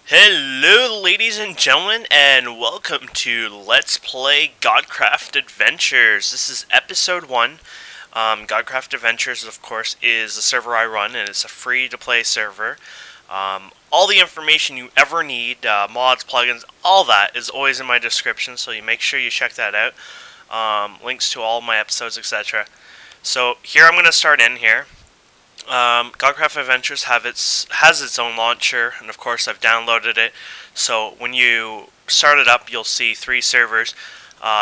Hello, ladies and gentlemen, and welcome to Let's Play Godcraft Adventures. This is episode 1. Godcraft Adventures, of course, is the server I run, and it's a free-to-play server. All the information you ever need, mods, plugins, all that is always in my description, so you make sure you check that out. Links to all my episodes, etc. So here I'm going to start in here. Godcraft Adventures has its own launcher, and of course I've downloaded it. So when you start it up, you'll see 3 servers.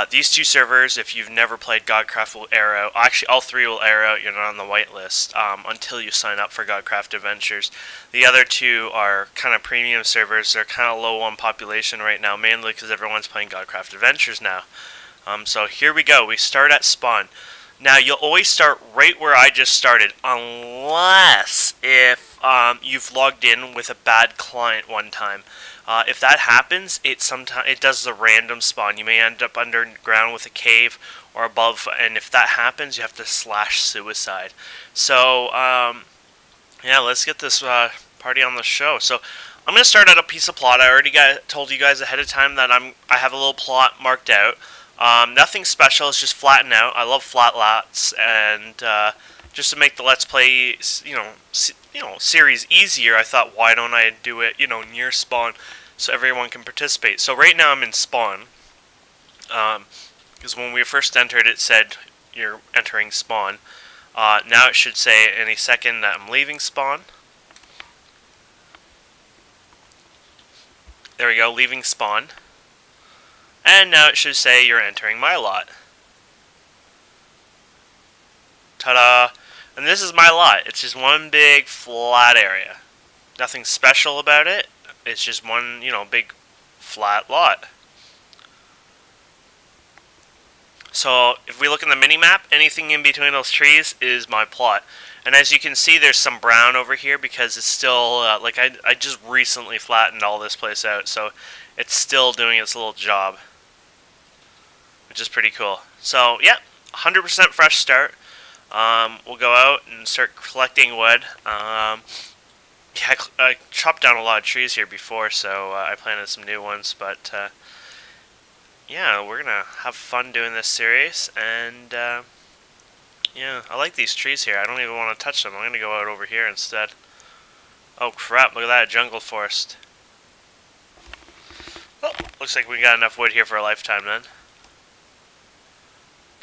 These 2 servers, if you've never played Godcraft, will air out. Actually, all 3 will air out. You're not on the whitelist until you sign up for Godcraft Adventures. The other 2 are kind of premium servers. They're kind of low on population right now, mainly because everyone's playing Godcraft Adventures now. So here we go. We start at spawn. Now, you'll always start right where I just started, unless if you've logged in with a bad client one time. If that happens, it does the random spawn. You may end up underground with a cave or above, and if that happens, you have to slash suicide. So, yeah, let's get this party on the show. So, I'm going to start at a piece of plot. I already told you guys ahead of time that I have a little plot marked out. Nothing special, it's just flatten out. I love flat lots, and just to make the Let's Play, series easier, I thought, why don't I do it, near spawn, so everyone can participate. So right now I'm in spawn, because when we first entered, it said you're entering spawn. Now it should say any second that I'm leaving spawn. There we go, leaving spawn. And now it should say you're entering my lot. Ta-da! And this is my lot. It's just one big flat area. Nothing special about it. It's just one, big flat lot. So if we look in the mini-map, anything in between those trees is my plot. And as you can see, there's some brown over here because it's still, I just recently flattened all this place out. So it's still doing its little job, which is pretty cool. So, yeah, 100% fresh start. We'll go out and start collecting wood. Yeah, I chopped down a lot of trees here before, so I planted some new ones. But, yeah, we're going to have fun doing this series. And, yeah, I like these trees here. I don't even want to touch them. I'm going to go out over here instead. Oh, crap, look at that, jungle forest. Well, looks like we got enough wood here for a lifetime then.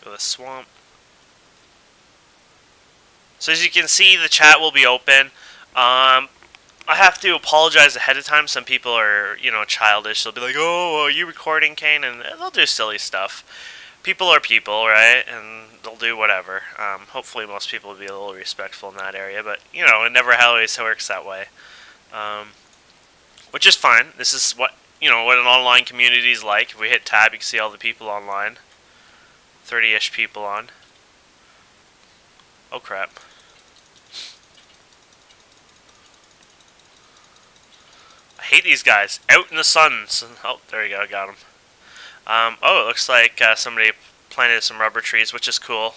Go to the swamp. So as you can see, the chat will be open. I have to apologize ahead of time. Some people are, childish. They'll be like, "Oh, are you recording, Kane?" And they'll do silly stuff. People are people, right? And they'll do whatever. Hopefully most people will be a little respectful in that area. But, it never always works that way. Which is fine. This is what, what an online community is like. If we hit tab, you can see all the people online. 30-ish people on. Oh crap. I hate these guys. Out in the sun. Oh, there you go, got them. Oh, it looks like somebody planted some rubber trees, which is cool.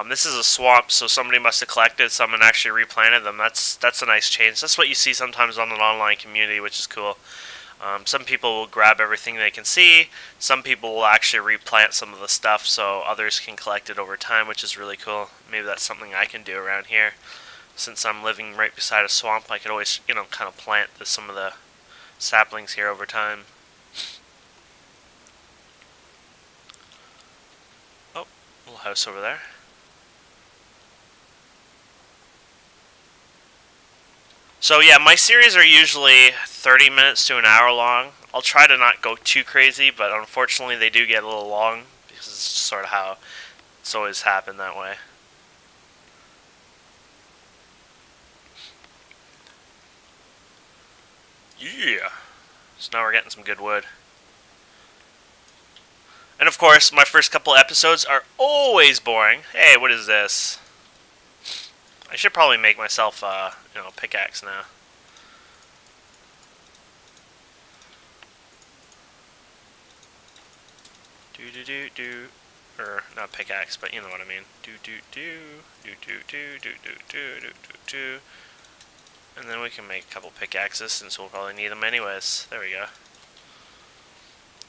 This is a swamp, so somebody must have collected some and actually replanted them. That's a nice change. That's what you see sometimes on an online community, which is cool. Some people will grab everything they can see. Some people will actually replant some of the stuff so others can collect it over time, which is really cool. Maybe that's something I can do around here. Since I'm living right beside a swamp, I could always, kind of plant some of the saplings here over time. Oh, little house over there. So yeah, my series are usually 30 minutes to an hour long. I'll try to not go too crazy, but unfortunately they do get a little long, because it's just sort of how it's always happened that way. Yeah! So now we're getting some good wood. And of course, my first couple episodes are always boring. Hey, what is this? I should probably make myself, pickaxe now. Do. Or, not pickaxe, but you know what I mean. Do. And then we can make a couple pickaxes since we'll probably need them anyways. There we go.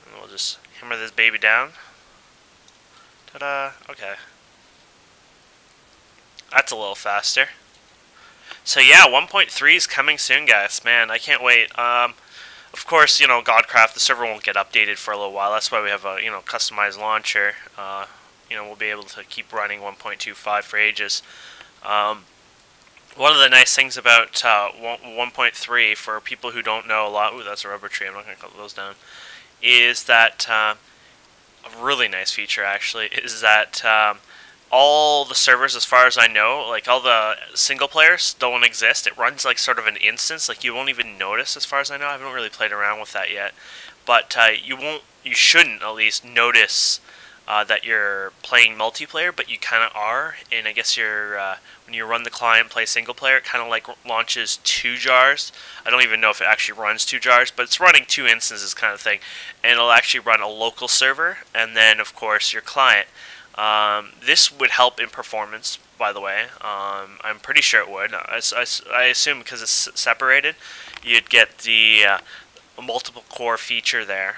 And we'll just hammer this baby down. Ta-da! Okay. That's a little faster. So yeah, 1.3 is coming soon, guys. Man, I can't wait. Of course, you know, Godcraft, the server won't get updated for a little while. That's why we have a, you know, customized launcher. You know, we'll be able to keep running 1.25 for ages. One of the nice things about 1.3, for people who don't know a lot, ooh, that's a rubber tree, I'm not going to cut those down, is that, a really nice feature actually, is that all the servers, as far as I know, like all the single players don't exist. It runs like sort of an instance, like you won't even notice, as far as I know. I haven't really played around with that yet. But you shouldn't at least notice that you're playing multiplayer, but you kind of are. And I guess when you run the client, play single player, it kind of like launches 2 jars. I don't even know if it actually runs 2 jars, but it's running 2 instances kind of thing. And it'll actually run a local server, and then of course your client. This would help in performance, by the way. I'm pretty sure it would. I assume because it's separated, you'd get the multiple core feature there.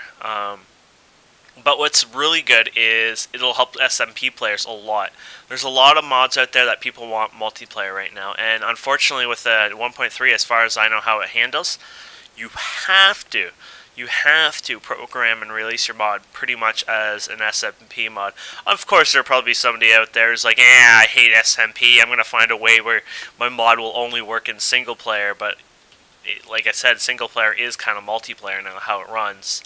But what's really good is it'll help SMP players a lot. There's a lot of mods out there that people want multiplayer right now, and unfortunately with the 1.3, as far as I know how it handles, you have to program and release your mod pretty much as an SMP mod. Of course, there'll probably be somebody out there who's like, I hate SMP, I'm going to find a way where my mod will only work in single player, but like I said, single player is kind of multiplayer now, how it runs.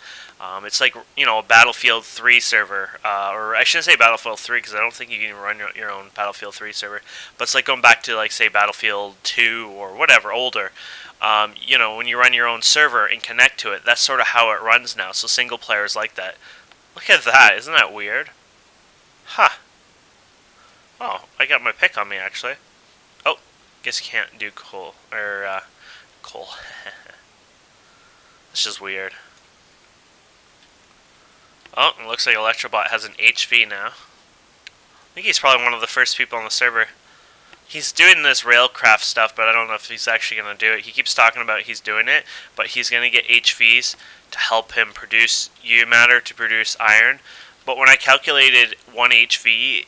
It's like, you know, a Battlefield 3 server, or I shouldn't say Battlefield 3 because I don't think you can run your own Battlefield 3 server, but it's like going back to, like, say, Battlefield 2 or whatever, older. You know, when you run your own server and connect to it, that's sort of how it runs now. So single player is like that. Look at that. Isn't that weird? Huh. Oh, I got my pick on me, actually. Oh, guess you can't do coal. Or, coal. It's just weird. Oh, it looks like Electrobot has an HV now. I think he's probably one of the first people on the server. He's doing this Railcraft stuff, but I don't know if he's actually going to do it. He keeps talking about he's doing it, but he's going to get HVs to help him produce matter to produce iron. But when I calculated 1 HV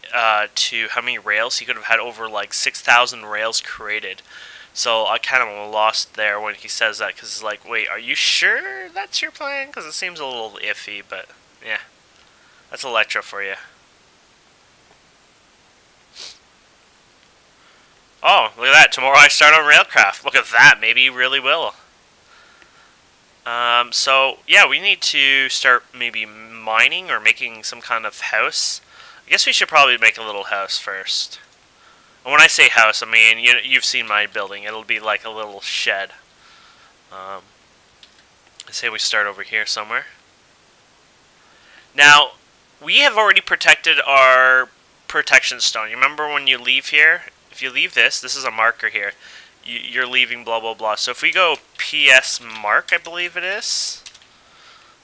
to how many rails, he could have had over like 6,000 rails created. So I kind of lost there when he says that, because it's like, wait, are you sure that's your plan? Because it seems a little iffy, but yeah. That's Electra for you. Oh, look at that. Tomorrow I start on Railcraft. Look at that. Maybe you really will. So, yeah, we need to start maybe mining or making some kind of house. I guess we should probably make a little house first. And when I say house, I mean, you've seen my building. It'll be like a little shed. I say we start over here somewhere. Now, we have already protected our protection stone. You remember when you leave here? If you leave this is a marker here. You're leaving blah, blah, blah. So if we go PS mark, I believe it is.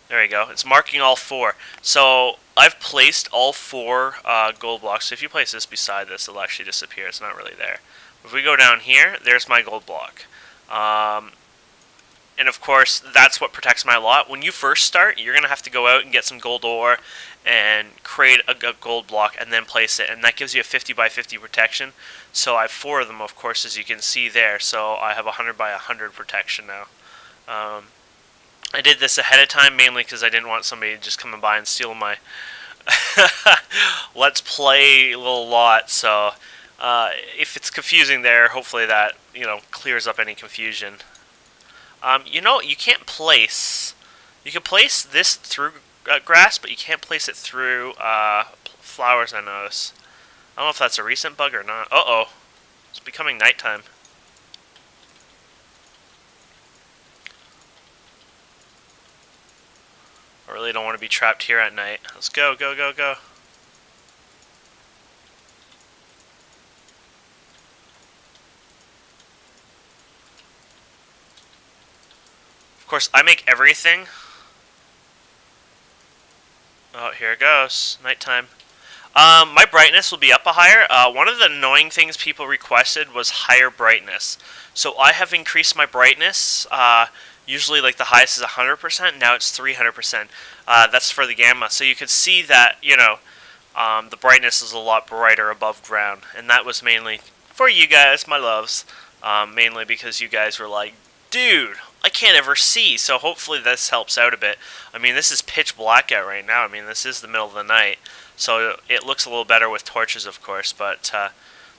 There we go. It's marking all 4. So I've placed all 4 gold blocks. So if you place this beside this, it'll actually disappear. It's not really there. If we go down here, there's my gold block. And of course, that's what protects my lot. When you first start, you're going to have to go out and get some gold ore and create a gold block and then place it. And that gives you a 50 by 50 protection. So I have 4 of them, of course, as you can see there. So I have 100 by 100 protection now. I did this ahead of time mainly because I didn't want somebody just coming by and steal my let's play little lot. So if it's confusing there, hopefully that, you know, clears up any confusion. You know, you can't place... You can place this through grass, but you can't place it through flowers, I notice. I don't know if that's a recent bug or not. Uh-oh. It's becoming nighttime. I really don't want to be trapped here at night. Let's go, go, go, go. Of course, I make everything. Oh, here it goes. Nighttime. My brightness will be up a higher. One of the annoying things people requested was higher brightness. So I have increased my brightness. Usually like the highest is 100%, now it's 300%. That's for the gamma. So you can see that, you know, the brightness is a lot brighter above ground. And that was mainly for you guys, my loves. Mainly because you guys were like, dude, I can't ever see. So hopefully this helps out a bit. I mean, this is pitch black out right now. I mean, this is the middle of the night. So it looks a little better with torches, of course, but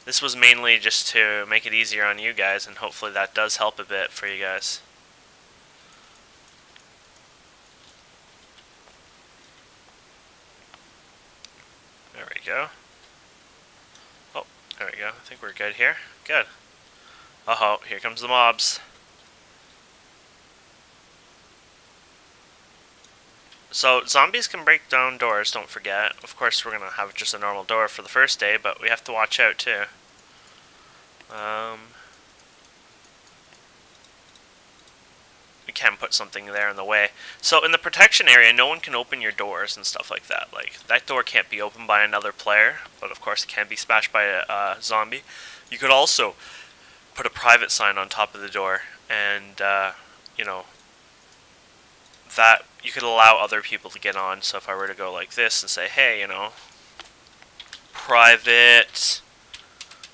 this was mainly just to make it easier on you guys, and hopefully that does help a bit for you guys. There we go. Oh, there we go. I think we're good here. Good. Uh-oh, here comes the mobs. So, zombies can break down doors, don't forget. Of course, we're going to have just a normal door for the first day, but we have to watch out, too. We can put something there in the way. So, in the protection area, no one can open your doors and stuff like that. Like, that door can't be opened by another player, but of course it can be smashed by a zombie. You could also put a private sign on top of the door, and, you know, that you could allow other people to get on. So if I were to go like this and say, hey, you know, private,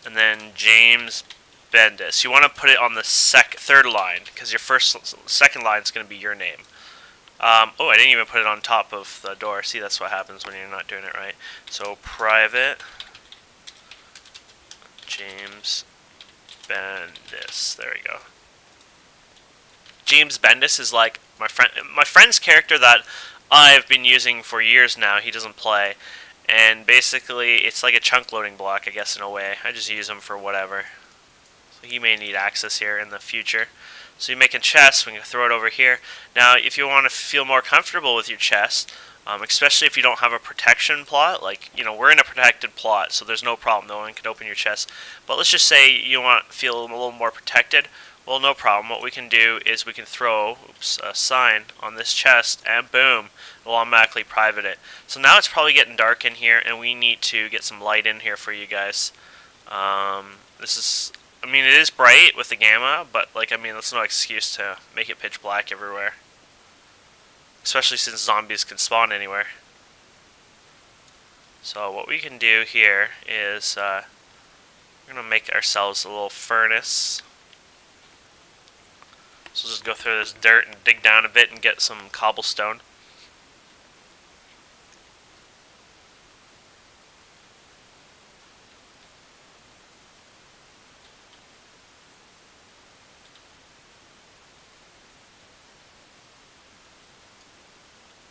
and then James Bendis, you want to put it on the third line, because your second line is going to be your name. Oh, I didn't even put it on top of the door. See, that's what happens when you're not doing it right. So private James Bendis. There we go. James Bendis is like my friend's character that I've been using for years now. He doesn't play, and basically it's like a chunk loading block, I guess, in a way. I just use him for whatever. So he may need access here in the future. So you make a chest, we can throw it over here. Now, if you want to feel more comfortable with your chest, especially if you don't have a protection plot, like, you know, we're in a protected plot, so there's no problem. No one can open your chest. But let's just say you want to feel a little more protected. Well, no problem. What we can do is we can throw a sign on this chest, and boom, it'll automatically private it. So now it's probably getting dark in here, and we need to get some light in here for you guys. This is, I mean, it is bright with the gamma, but, like, I mean, that's no excuse to make it pitch black everywhere. Especially since zombies can spawn anywhere. So what we can do here is, we're going to make ourselves a little furnace. So just go through this dirt and dig down a bit and get some cobblestone.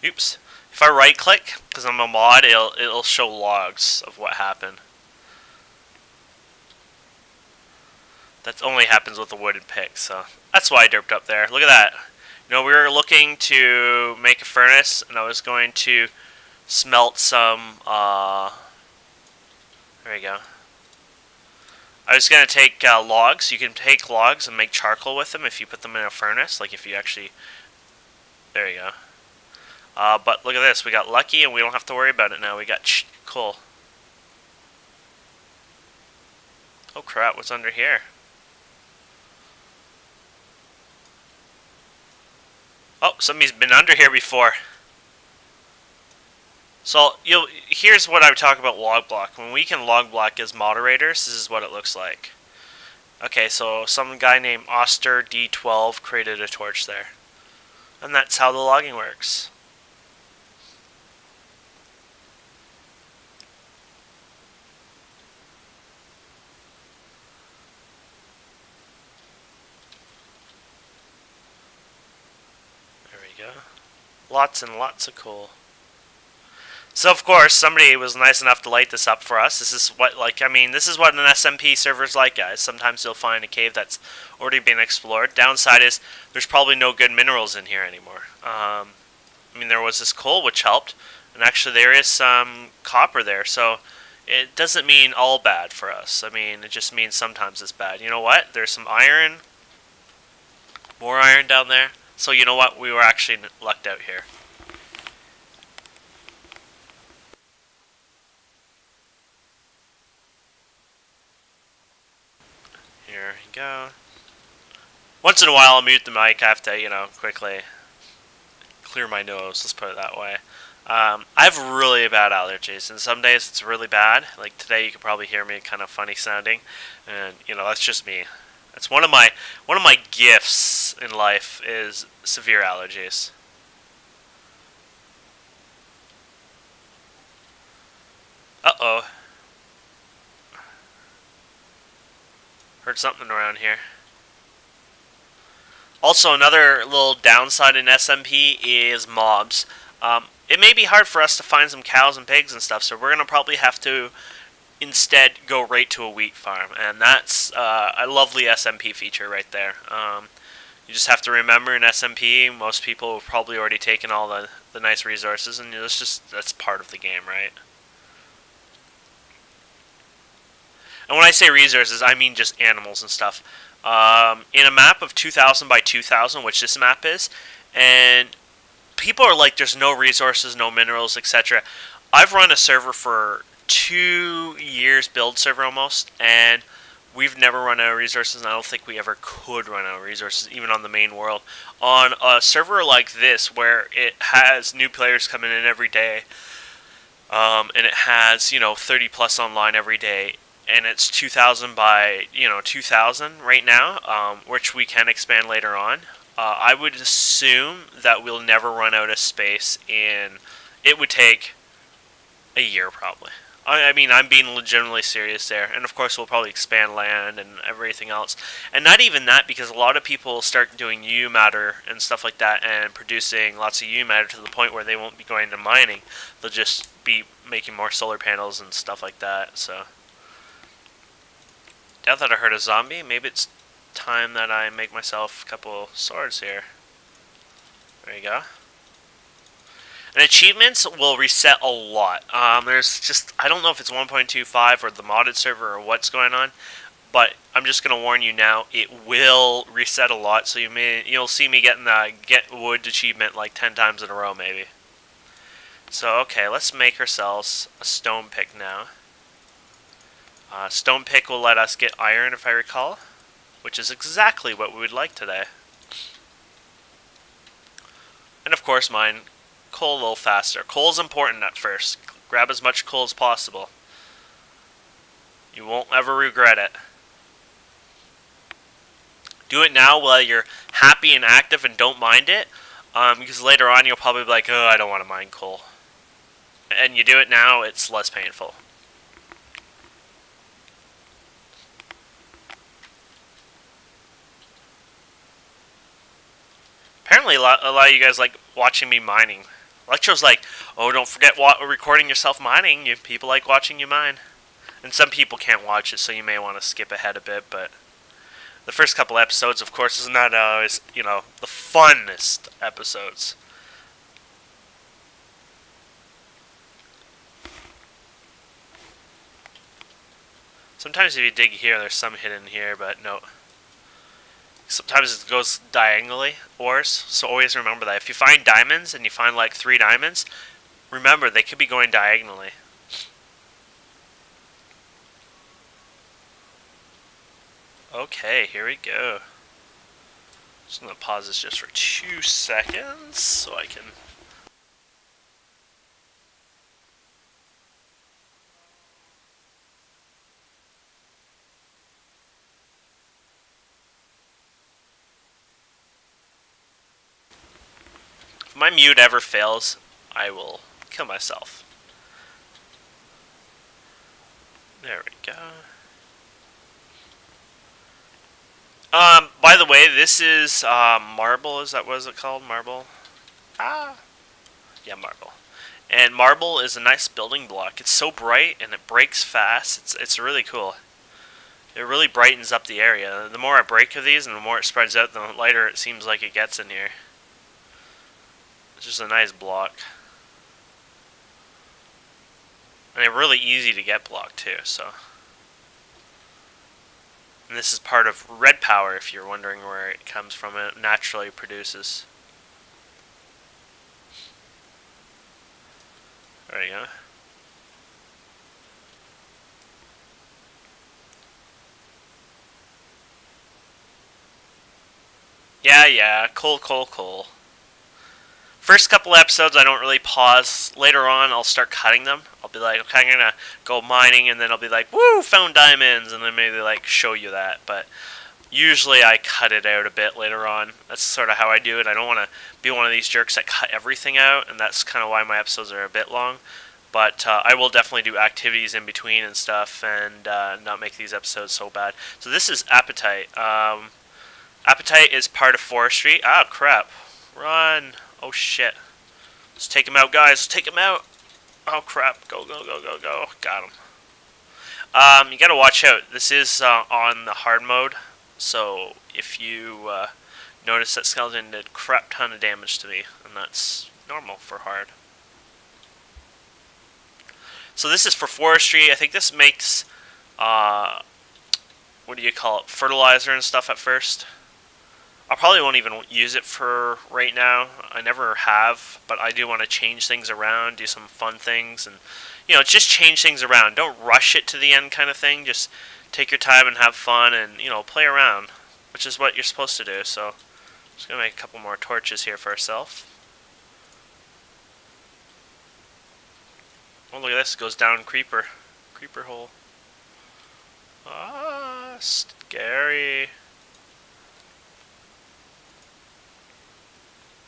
Oops. If I right click, because I'm a mod, it'll show logs of what happened. That only happens with a wooden pick, so that's why I derped up there. Look at that. You know, we were looking to make a furnace, and I was going to smelt some, there we go. I was going to take logs. You can take logs and make charcoal with them if you put them in a furnace, like if you actually, there you go. But look at this, we got lucky and we don't have to worry about it now. We got cool. Oh crap, what's under here? Oh, somebody's been under here before. So, here's what I would talk about log block. When we can log block as moderators, this is what it looks like. Okay, so some guy named Oster D12 created a torch there. And that's how the logging works. Go. Lots and lots of coal. So of course somebody was nice enough to light this up for us. This is what, like, I mean, this is what an SMP server's like, guys. Sometimes you'll find a cave that's already been explored. Downside is there's probably no good minerals in here anymore. I mean, there was this coal which helped, and actually there is some copper there, so it doesn't mean all bad for us. I mean, it just means sometimes it's bad. You know what? There's some iron, more iron down there. So you know what? We were actually lucked out here. Here we go. Once in a while I'll mute the mic. I have to, you know, quickly clear my nose, let's put it that way. I have really bad allergies, and some days it's really bad. Like today, you could probably hear me kind of funny sounding, and you know that's just me. That's one of my gifts in life is severe allergies. Uh-oh. Heard something around here. Also, another little downside in SMP is mobs. It may be hard for us to find some cows and pigs and stuff, so we're going to probably have to instead go right to a wheat farm. And that's a lovely SMP feature right there. You just have to remember in SMP, most people have probably already taken all the nice resources, and that's part of the game, right? And when I say resources, I mean just animals and stuff. In a map of 2000 by 2000, which this map is, and people are like, there's no resources, no minerals, etc. I've run a server for 2 years, build server almost, and we've never run out of resources, and I don't think we ever could run out of resources, even on the main world. On a server like this, where it has new players coming in every day, and it has, you know, 30 plus online every day, and it's 2000 by, you know, 2000 right now, which we can expand later on. I would assume that we'll never run out of space it would take a year probably. I mean, I'm being legitimately serious there. And of course, we'll probably expand land and everything else. And not even that, because a lot of people start doing U matter and stuff like that and producing lots of U matter to the point where they won't be going to mining. They'll just be making more solar panels and stuff like that, so. I thought I heard a zombie. Maybe it's time that I make myself a couple swords here. There you go. And achievements will reset a lot. There's just, I don't know if it's 1.25 or the modded server or what's going on, but I'm just gonna warn you now, it will reset a lot. So you'll see me getting the get wood achievement like 10 times in a row maybe. So okay, let's make ourselves a stone pick now. Stone pick will let us get iron, if I recall, which is exactly what we would like today. And of course mine coal a little faster. Coal's important at first. Grab as much coal as possible. You won't ever regret it. Do it now while you're happy and active and don't mind it, because later on you'll probably be like, oh, I don't want to mine coal. And you do it now, it's less painful. Apparently a lot of you guys like watching me mining. Electro's like, oh, don't forget recording yourself mining. People like watching you mine. And some people can't watch it, so you may want to skip ahead a bit, but the first couple episodes, of course, is not always, you know, the funnest episodes. Sometimes if you dig here, there's some hidden here, but no. Sometimes it goes diagonally, ores, so always remember that. If you find diamonds, and you find like 3 diamonds, remember, they could be going diagonally. Okay, here we go. Just going to pause this just for 2 seconds, so I can... If my mute ever fails, I will kill myself. There we go. By the way, this is marble. Is that what is it called? Marble? Ah, yeah, marble. And marble is a nice building block. It's so bright and it breaks fast. It's really cool. It really brightens up the area. The more I break of these, and the more it spreads out, the lighter it seems like it gets in here. It's just a nice block. And they're really easy to get blocked too, so. And this is part of red power, if you're wondering where it comes from. It naturally produces. There you go. Yeah, cool. First couple episodes, I don't really pause. Later on, I'll start cutting them. I'll be like, okay, I'm gonna go mining, and then I'll be like, woo, found diamonds, and then maybe like show you that. But usually I cut it out a bit later on. That's sort of how I do it. I don't want to be one of these jerks that cut everything out, and that's kind of why my episodes are a bit long. But I will definitely do activities in between and stuff, and not make these episodes so bad. So this is Appetite. Appetite is part of Forestry. Ah, crap. Run. Oh, shit. Let's take him out, guys. Let's take him out. Oh, crap. Go. Got him. You gotta watch out. This is on the hard mode. So, if you notice that skeleton did a crap ton of damage to me, and that's normal for hard. So this is for forestry. I think this makes, what do you call it, fertilizer and stuff at first. I probably won't even use it for right now. I never have, but I do want to change things around, do some fun things, and, you know, just change things around. Don't rush it to the end kind of thing. Just take your time and have fun and, you know, play around, which is what you're supposed to do. So, just going to make a couple more torches here for ourselves. Oh, look at this. It goes down creeper hole. Ah, scary.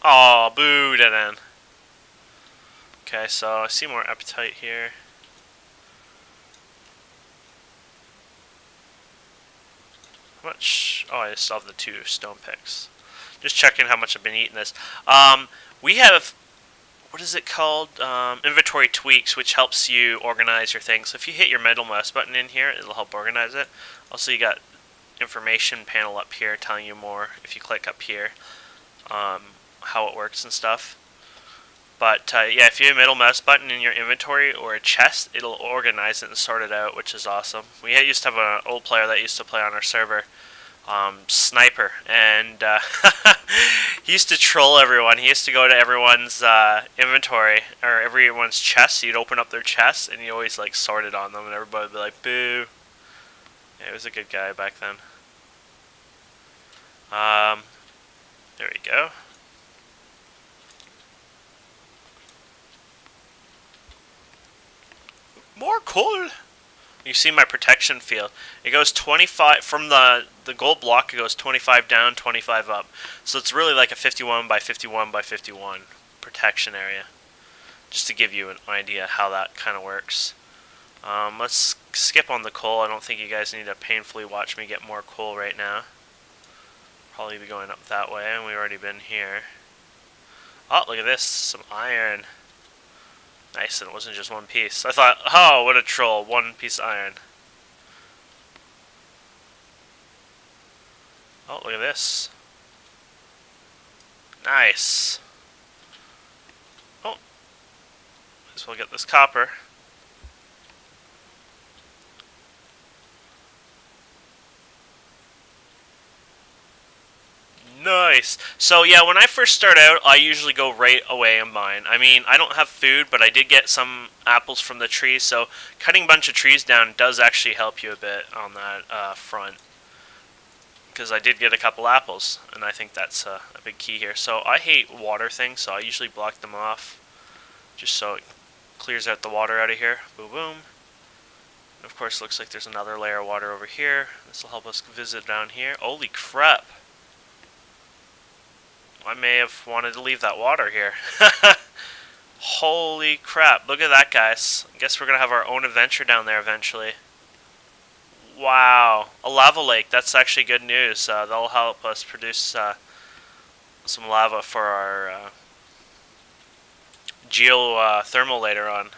Oh, boo, dead end. Okay, so I see more appetite here. How much? Oh, I still have the 2 stone picks. Just checking how much I've been eating this. We have, what is it called? Inventory tweaks, which helps you organize your things. So if you hit your middle mouse button in here, it'll help organize it. Also, you got information panel up here telling you more if you click up here. How it works and stuff. But yeah, if you have a middle mouse button in your inventory or a chest, it'll organize it and sort it out, which is awesome. We used to have an old player that used to play on our server, Sniper, and he used to troll everyone. He used to go to everyone's inventory or everyone's chest. He'd open up their chests and he always like sorted on them, and everybody would be like, "Boo!" Yeah, he was a good guy back then. There we go. More coal. You see my protection field. It goes 25 from the gold block. It goes 25 down, 25 up. So it's really like a 51 by 51 by 51 protection area. Just to give you an idea how that kind of works. Let's skip on the coal. I don't think you guys need to painfully watch me get more coal right now. Probably be going up that way, and we've already been here. Oh, look at this, some iron. Nice, and it wasn't just one piece. I thought, oh, what a troll, 1 piece of iron. Oh, look at this. Nice. Oh, might as well get this copper. Nice. So yeah, when I first start out, I usually go right away and mine. I mean, I don't have food, but I did get some apples from the trees, so cutting a bunch of trees down does actually help you a bit on that front. Because I did get a couple apples, and I think that's a big key here. So I hate water things, so I usually block them off, just so it clears out the water out of here. Boom, boom. And of course, looks like there's another layer of water over here. This will help us visit down here. Holy crap! I may have wanted to leave that water here. Holy crap, look at that, guys. I guess we're going to have our own adventure down there eventually. Wow, a lava lake. That's actually good news. That'll help us produce some lava for our geothermal later on.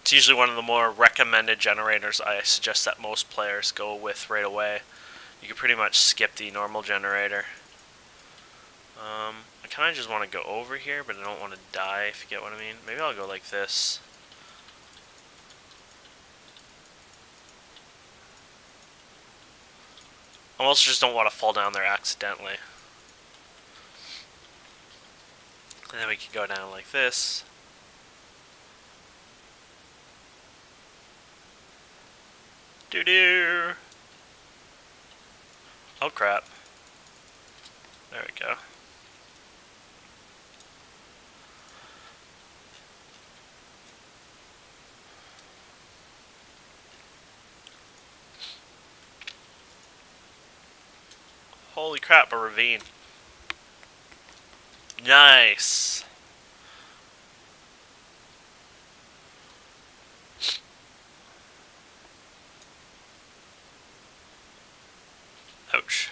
It's usually one of the more recommended generators I suggest that most players go with right away. You can pretty much skip the normal generator. I kind of just want to go over here, but I don't want to die, if you get what I mean. Maybe I'll go like this. I also just don't want to fall down there accidentally. And then we can go down like this. Doo-doo! Oh crap. There we go. Holy crap, a ravine. Nice. Ouch.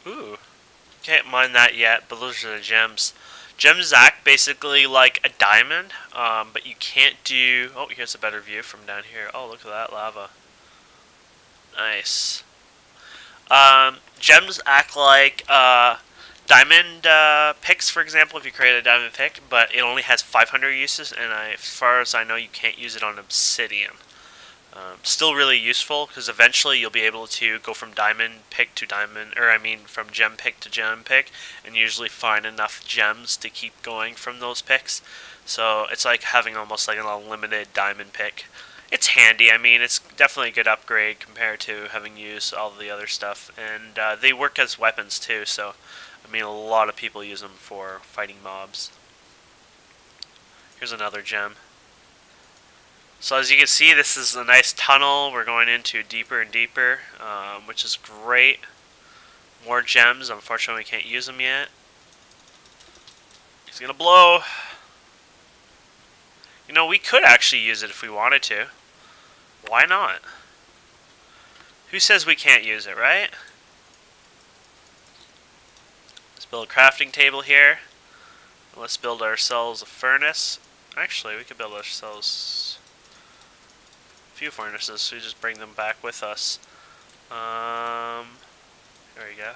Ooh. Can't mine that yet, but those are the gems. Gems act basically like a diamond, but you can't do... Oh, here's a better view from down here. Oh, look at that lava. Nice. Gems act like diamond picks, for example, if you create a diamond pick, but it only has 500 uses, and as far as I know, you can't use it on obsidian. Still really useful, because eventually you'll be able to go from diamond pick to diamond, or I mean from gem pick to gem pick, and usually find enough gems to keep going from those picks. So it's like having almost like an unlimited diamond pick. It's handy. I mean, it's definitely a good upgrade compared to having used all the other stuff, and they work as weapons too, so I mean a lot of people use them for fighting mobs. Here's another gem. So as you can see, this is a nice tunnel. We're going into deeper and deeper, which is great. More gems. Unfortunately, we can't use them yet. He's gonna blow. You know, we could actually use it if we wanted to. Why not? Who says we can't use it, right? Let's build a crafting table here. Let's build ourselves a furnace. Actually, we could build ourselves few furnaces, so we just bring them back with us. There we go.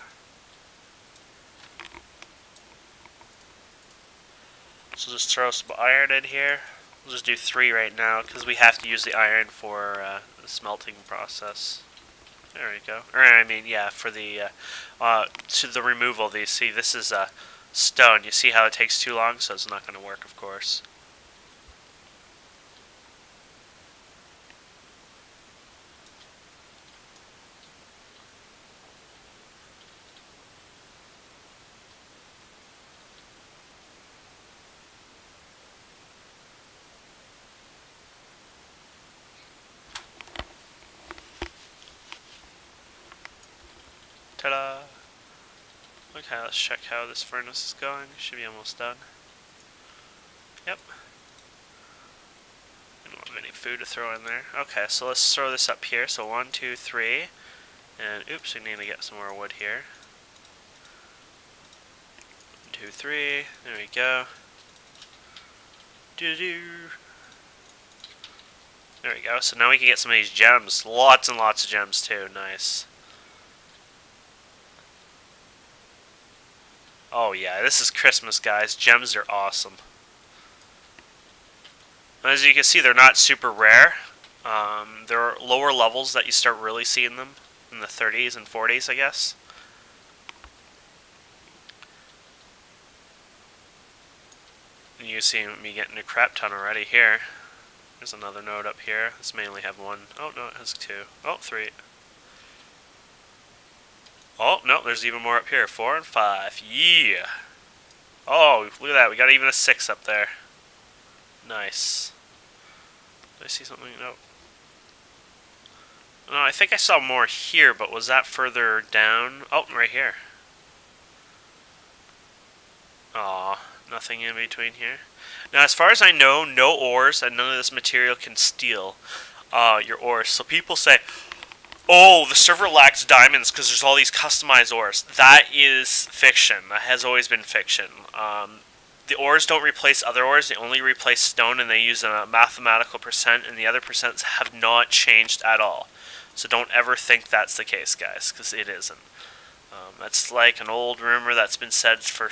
So just throw some iron in here. We'll just do 3 right now, because we have to use the iron for the smelting process. There we go. Or I mean, yeah, for the to the removal of these. See, this is stone. You see how it takes too long, so it's not going to work, of course. Ta-da! Okay, let's check how this furnace is going. Should be almost done. Yep. I don't have any food to throw in there. Okay, so let's throw this up here. So 1, 2, 3. And oops, we need to get some more wood here. 1, 2, 3. There we go. Doo-doo. There we go. So now we can get some of these gems. Lots and lots of gems too. Nice. Oh yeah, this is Christmas, guys. Gems are awesome. As you can see, they're not super rare. There are lower levels that you start really seeing them, in the 30s and 40s, I guess. And you see me getting a crap ton already here. There's another node up here. This may only have 1. Oh no, it has 2. Oh, 3. Oh, no, there's even more up here. 4 and 5. Yeah! Oh, look at that. We got even a 6 up there. Nice. Did I see something? Nope. No, I think I saw more here, but was that further down? Oh, right here. Aw, nothing in between here. Now, as far as I know, no ores and none of this material can steal your ores. So people say, oh, the server lacks diamonds because there's all these customized ores. That is fiction. That has always been fiction. The ores don't replace other ores. They only replace stone, and they use a mathematical percent, and the other percents have not changed at all. So don't ever think that's the case, guys, because it isn't. That's like an old rumor that's been said for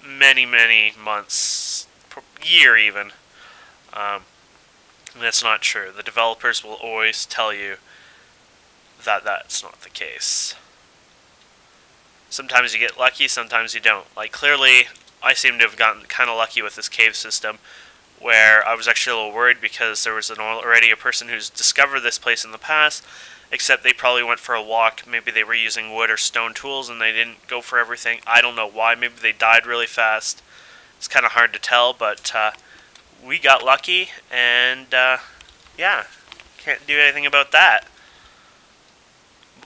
many, many months, year even. And that's not true. The developers will always tell you that that's not the case. Sometimes you get lucky, sometimes you don't. Like, clearly, I seem to have gotten kind of lucky with this cave system, where I was actually a little worried because there was already a person who's discovered this place in the past, Except they probably went for a walk. Maybe they were using wood or stone tools and they didn't go for everything. I don't know why. Maybe they died really fast. It's kind of hard to tell, but we got lucky, and yeah, can't do anything about that.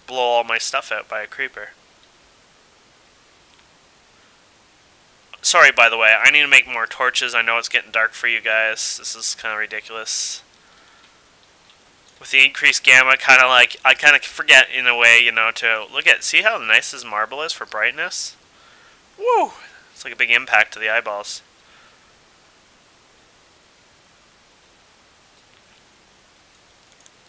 Blow all my stuff out by a creeper. Sorry, by the way, I need to make more torches. I know it's getting dark for you guys. This is kind of ridiculous. With the increased gamma, I kind of forget in a way, you know, to look at, see how nice this marble is for brightness? Woo! It's like a big impact to the eyeballs.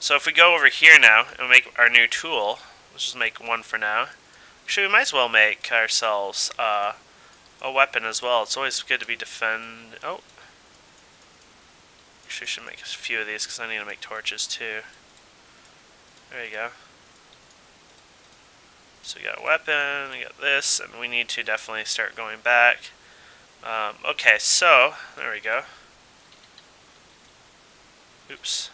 So if we go over here now and make our new tool, let's just make one for now. Actually, we might as well make ourselves a weapon as well. It's always good to be Oh. Actually, I should make a few of these because I need to make torches too. There you go. So we got a weapon, we got this, and we need to definitely start going back. Okay, so, there we go. Oops.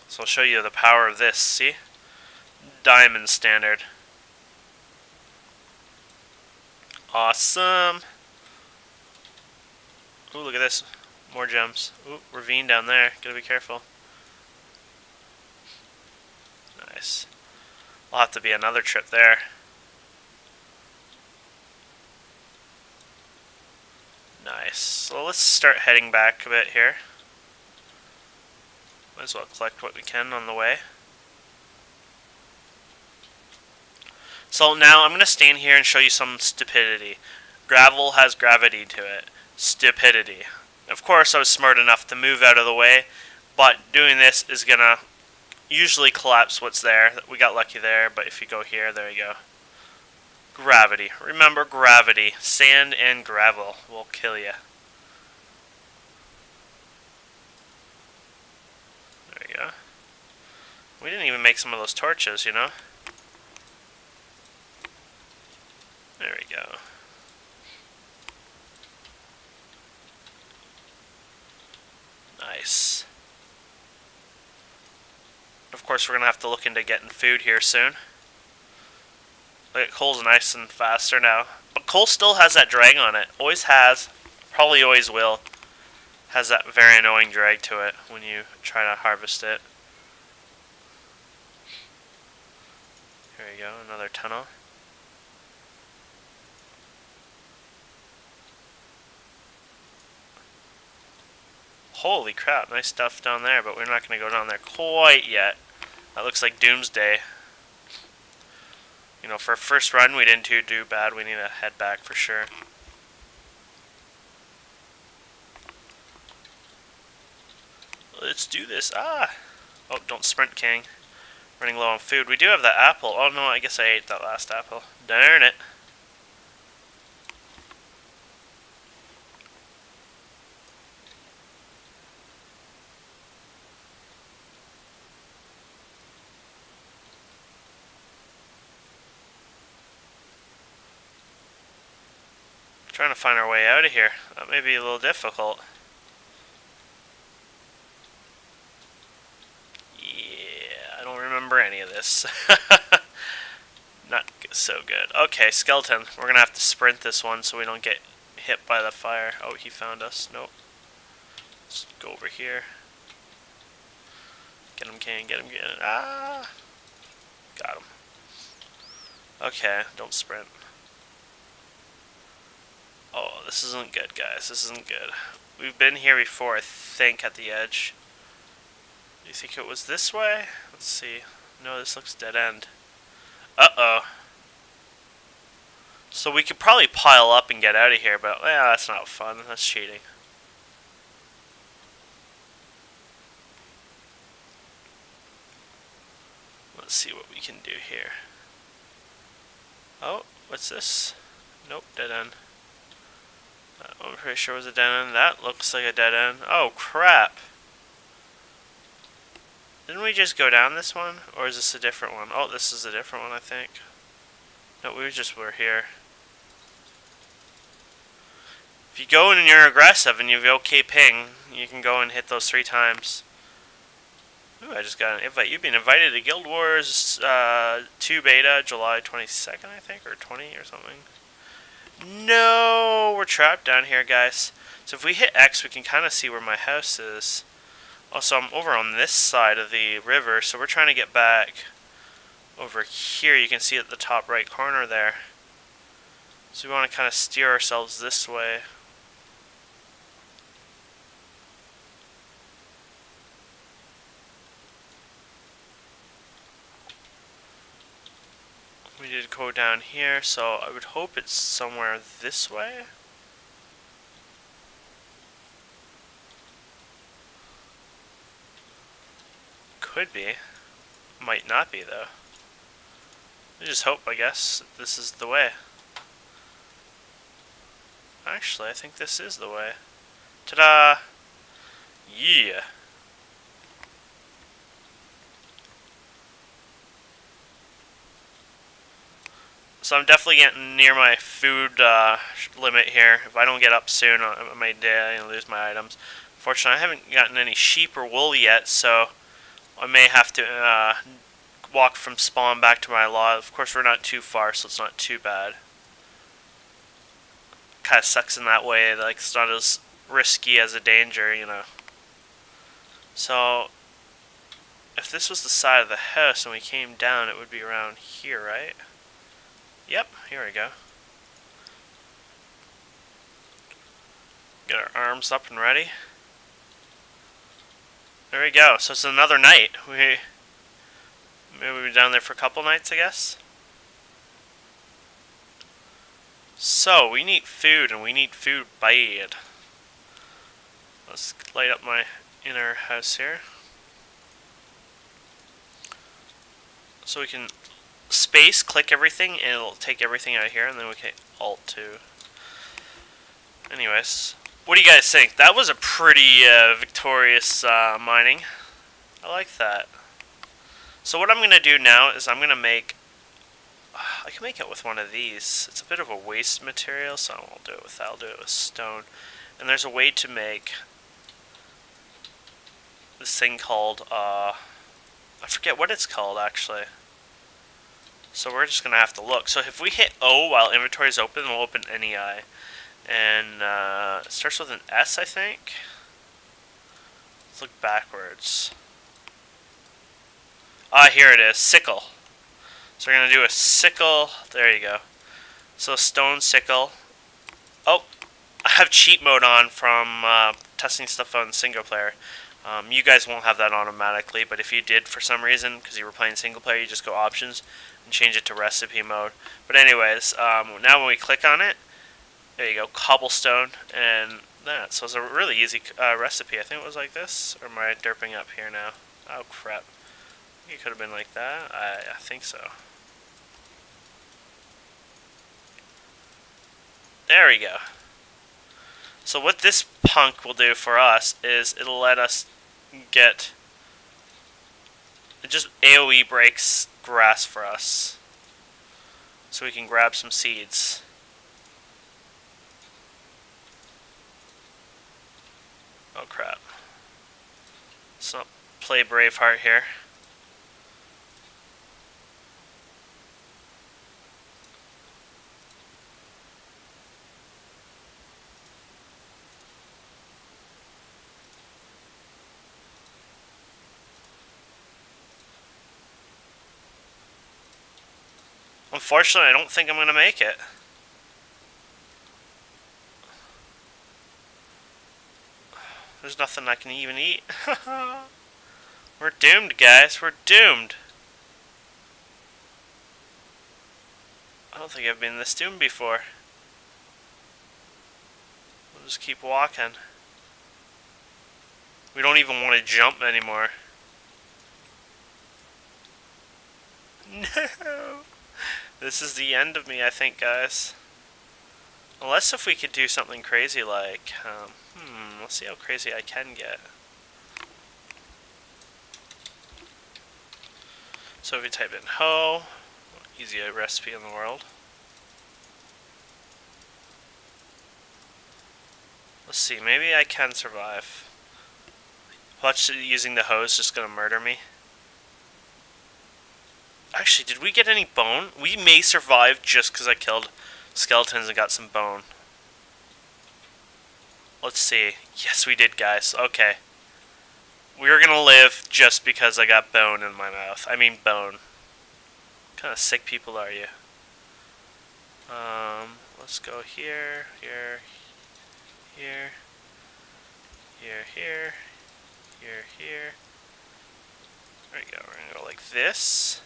So I'll show you the power of this, see? Diamond standard. Awesome! Ooh, look at this. More gems. Ooh, ravine down there. Gotta be careful. Nice. Will have to be another trip there. Nice. So let's start heading back a bit here. Might as well collect what we can on the way. So now I'm going to stand here and show you some stupidity. Gravel has gravity to it. Stupidity. Of course I was smart enough to move out of the way, but doing this is going to usually collapse what's there. We got lucky there, but if you go here, there you go. Gravity. Remember gravity. Sand and gravel will kill you. There you go. We didn't even make some of those torches, you know? There we go. Nice. Of course, we're going to have to look into getting food here soon. Look at coal's nice and faster now. But coal still has that drag on it. Always has. Probably always will. Has that very annoying drag to it when you try to harvest it. Here you go, another tunnel. Holy crap, nice stuff down there, but we're not going to go down there quite yet. That looks like doomsday. You know, for a first run, we didn't do bad. We need to head back for sure. Let's do this. Ah! Oh, don't sprint, King. Running low on food. We do have that apple. Oh no, I guess I ate that last apple. Darn it. Trying to find our way out of here. That may be a little difficult. Yeah, I don't remember any of this. Not so good. Okay, skeleton. We're gonna have to sprint this one so we don't get hit by the fire. Oh, he found us. Nope. Let's go over here. Get him, King. Get him, get him. Ah! Got him. Okay, don't sprint. Oh, this isn't good, guys. This isn't good. We've been here before, I think, at the edge. Do you think it was this way? Let's see. No, this looks dead end. Uh-oh. So we could probably pile up and get out of here, but yeah, that's not fun. That's cheating. Let's see what we can do here. Oh, what's this? Nope, dead end. I'm pretty sure it was a dead end. That looks like a dead end. Oh, crap. Didn't we just go down this one? Or is this a different one? Oh, this is a different one, I think. No, we just were here. If you go and you're aggressive and you have OK ping, you can go and hit those 3 times. Ooh, I just got an invite. You've been invited to Guild Wars 2 beta, July 22nd, I think, or 20 or something. No, we're trapped down here, guys. So if we hit X, we can kind of see where my house is. Also, I'm over on this side of the river, so we're trying to get back over here. You can see at the top right corner there. So we want to kind of steer ourselves this way. We did go down here, so I would hope it's somewhere this way. Could be. Might not be, though. I just hope, I guess, this is the way. Actually, I think this is the way. Ta-da! Yeah! So I'm definitely getting near my food limit here. If I don't get up soon, I might lose my items. Fortunately, I haven't gotten any sheep or wool yet, so I may have to walk from spawn back to my lot. Of course, we're not too far, so it's not too bad. Kind of sucks in that way, like it's not as risky as a danger, you know. So, if this was the side of the house and we came down, it would be around here, right? Yep, here we go. Get our arms up and ready. There we go. So it's another night. Maybe we'll be down there for a couple nights, I guess. So, we need food, and we need food bad. Let's light up my inner house here. So we can space, click everything, and it'll take everything out of here, and then we can Alt 2. Anyways, what do you guys think? That was a pretty victorious mining. I like that. So what I'm going to do now is I'm going to make... I can make it with one of these. It's a bit of a waste material, so I won't do it with that. I'll do it with stone. And there's a way to make this thing called... I forget what it's called, actually. So we're just going to have to look. So if we hit O while inventory is open, we'll open NEI. And it starts with an S, I think. Let's look backwards. Ah, here it is. Sickle. So we're going to do a sickle. There you go. So stone sickle. Oh, I have cheat mode on from testing stuff on single player. You guys won't have that automatically, but if you did for some reason, because you were playing single player, you just go options and change it to recipe mode. But anyways, now when we click on it, there you go, cobblestone, and that. So it's a really easy recipe. I think it was like this, or am I derping up here now? Oh crap. I think it could have been like that. I think so. There we go. So what this punk will do for us is it'll let us get... It just AoE breaks grass for us. So we can grab some seeds. Oh crap. Let's not play Braveheart here. Unfortunately, I don't think I'm going to make it. There's nothing I can even eat. We're doomed, guys. We're doomed. I don't think I've been this doomed before. We'll just keep walking. We don't even want to jump anymore. No! This is the end of me, I think, guys. Unless if we could do something crazy like... let's see how crazy I can get. So if we type in hoe, easiest recipe in the world. Let's see, maybe I can survive. Watch using the hose just gonna murder me. Actually, did we get any bone? We may survive just because I killed skeletons and got some bone. Let's see. Yes, we did, guys. Okay. We're gonna live just because I got bone in my mouth. I mean bone. What kind of sick people are you? Let's go here, here, here, here, here, here, here. There we go. We're gonna go like this.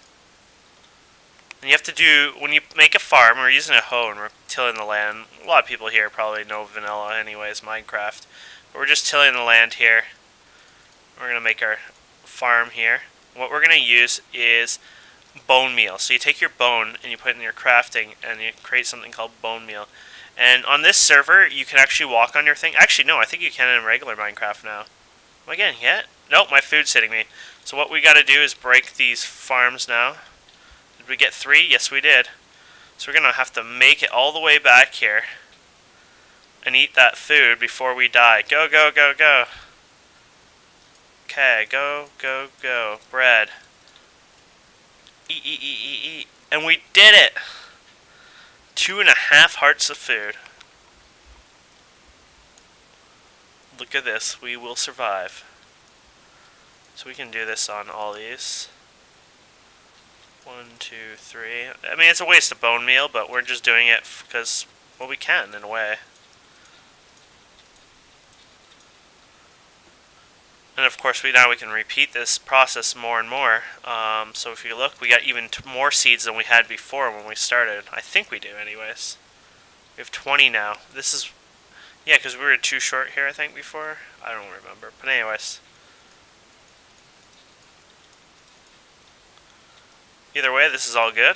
And you have to do, when you make a farm, we're using a hoe and we're tilling the land. A lot of people here probably know vanilla anyways, Minecraft. But we're just tilling the land here. We're going to make our farm here. What we're going to use is bone meal. So you take your bone and you put it in your crafting and you create something called bone meal. And on this server, you can actually walk on your thing. Actually, no, I think you can in regular Minecraft now. Am I getting hit? Nope, my food's hitting me. So what we got to do is break these farms now. Did we get 3? Yes, we did. So we're going to have to make it all the way back here and eat that food before we die. Go, go, go, go. Okay, go, go, go. Bread. Eat, eat, eat, eat, eat. And we did it! 2.5 hearts of food. Look at this. We will survive. So we can do this on all these. 1, 2, 3. I mean, it's a waste of bone meal, but we're just doing it because, well, we can, in a way. And of course, now we can repeat this process more and more. So if you look, we got even more seeds than we had before when we started. I think we do, anyways. We have 20 now. This is, yeah, because we were too short here, I think, before. I don't remember. But anyways. Either way, this is all good.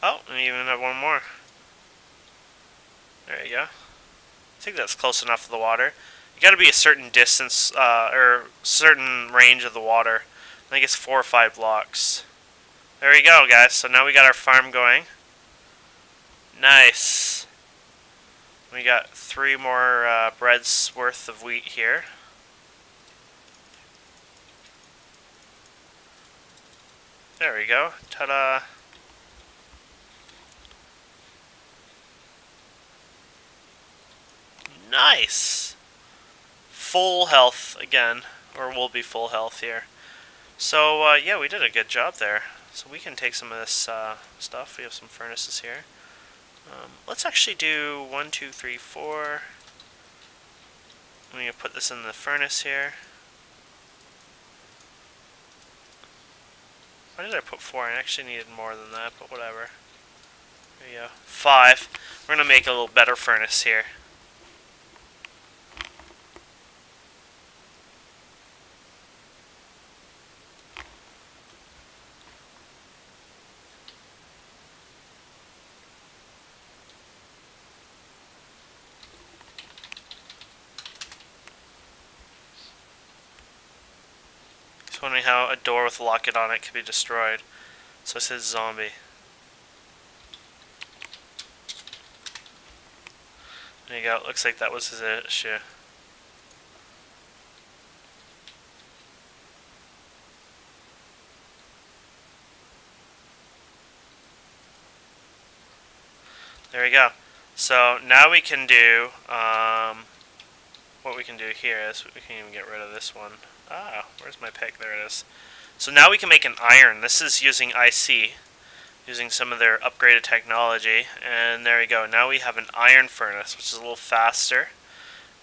Oh, and we even have one more. There you go. I think that's close enough to the water. You gotta be a certain distance, or certain range of the water. I think it's 4 or 5 blocks. There you go, guys. So now we got our farm going. Nice. We got 3 more breads worth of wheat here. There we go. Ta-da. Nice. Full health again, or we'll be full health here. So yeah, we did a good job there. So we can take some of this stuff. We have some furnaces here. Let's actually do 1, 2, 3, 4. I'm gonna put this in the furnace here. Why did I put 4? I actually needed more than that, but whatever. There you go. 5. We're gonna make a little better furnace here. Wondering how a door with a locket on it can be destroyed. So it says zombie. There you go. It looks like that was his issue. There we go. So now we can do what we can do here is we can even get rid of this one. Ah, where's my pick? There it is. So now we can make an iron. This is using IC, using some of their upgraded technology. And there we go. Now we have an iron furnace, which is a little faster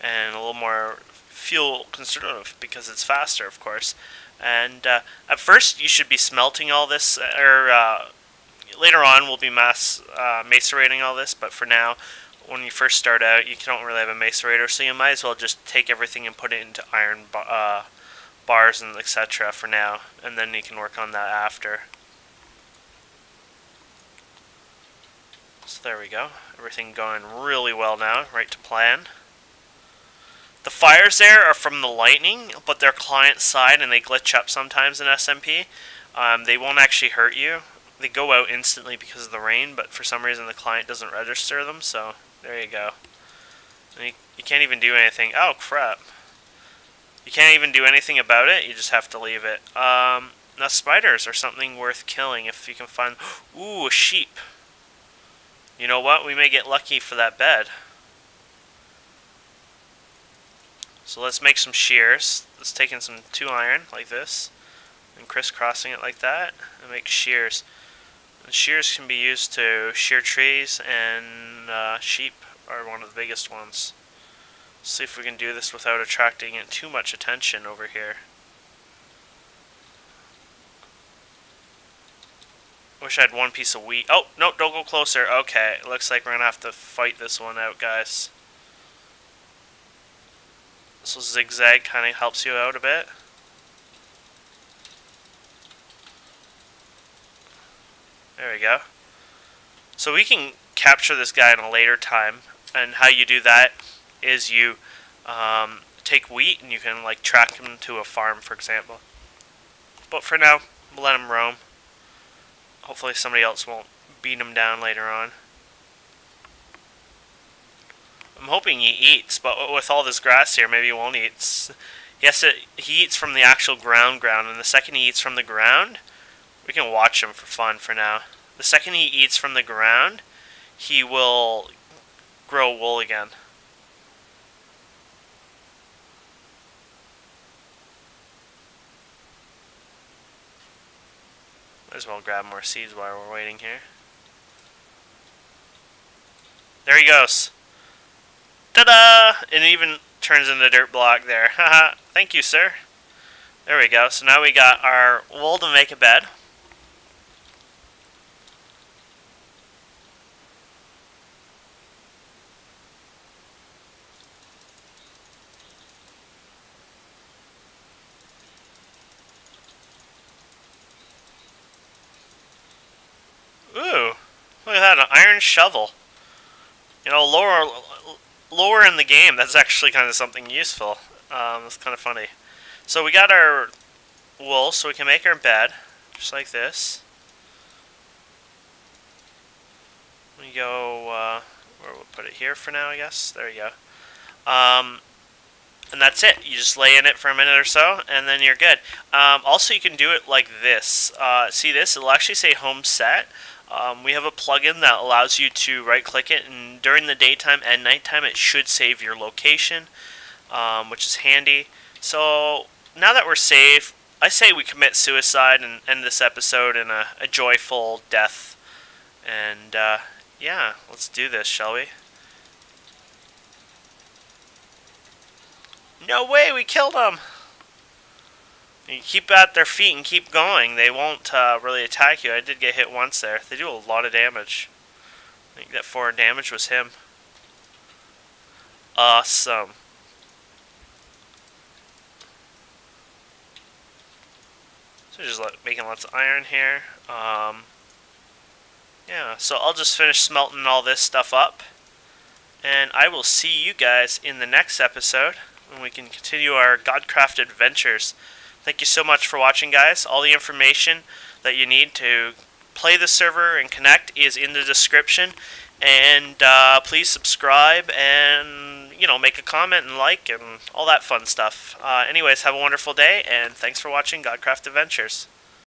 and a little more fuel conservative because it's faster, of course. And at first, you should be smelting all this, or later on, we'll be macerating all this. But for now, when you first start out, you don't really have a macerator, so you might as well just take everything and put it into iron bars and etc. for now, and then you can work on that after. So there we go. Everything going really well now, right to plan. The fires there are from the lightning, but they're client side and they glitch up sometimes in SMP. They won't actually hurt you. They go out instantly because of the rain, but for some reason the client doesn't register them, so there you go. You can't even do anything. Oh, crap. You can't even do anything about it. You just have to leave it. Now, spiders are something worth killing if you can find... Ooh, a sheep. You know what? We may get lucky for that bed. So let's make some shears. Let's take in some 2 iron, like this. And crisscrossing it like that. And make shears. And shears can be used to shear trees, and sheep are one of the biggest ones. Let's see if we can do this without attracting too much attention over here. Wish I had 1 piece of wheat. Oh, no, don't go closer. Okay, it looks like we're going to have to fight this one out, guys. So zigzag kind of helps you out a bit. There we go. So we can capture this guy in a later time, and how you do that is you take wheat and you can like track him to a farm, for example. But for now, we'll let him roam. Hopefully somebody else won't beat him down later on. I'm hoping he eats, but with all this grass here, maybe he won't eat. He eats from the actual ground, and the second he eats from the ground, we can watch him for fun for now. The second he eats from the ground, he will grow wool again. Might as well grab more seeds while we're waiting here. There he goes. Ta-da! It even turns into a dirt block there. Haha. Thank you, sir. There we go. So now we got our wool to make a bed. Ooh. Look at that, an iron shovel. You know, lower in the game, that's actually kind of something useful. It's kind of funny. So we got our wool, so we can make our bed, just like this. We go, where we'll put it here for now, I guess. There you go. And that's it. You just lay in it for a minute or so, and then you're good. Also, you can do it like this. See this? It'll actually say home set. We have a plugin that allows you to right-click it, and during the daytime and nighttime, it should save your location, which is handy. So now that we're safe, I say we commit suicide and end this episode in a joyful death. And yeah, let's do this, shall we? No way, we killed them! You keep at their feet and keep going. They won't really attack you. I did get hit once there. They do a lot of damage. I think that 4 damage was him. Awesome. So just making lots of iron here. Yeah, so I'll just finish smelting all this stuff up. And I will see you guys in the next episode when we can continue our Godcraft adventures. Thank you so much for watching, guys. All the information that you need to play the server and connect is in the description. And please subscribe and, you know, make a comment and like and all that fun stuff. Anyways, have a wonderful day, and thanks for watching Godcraft Adventures.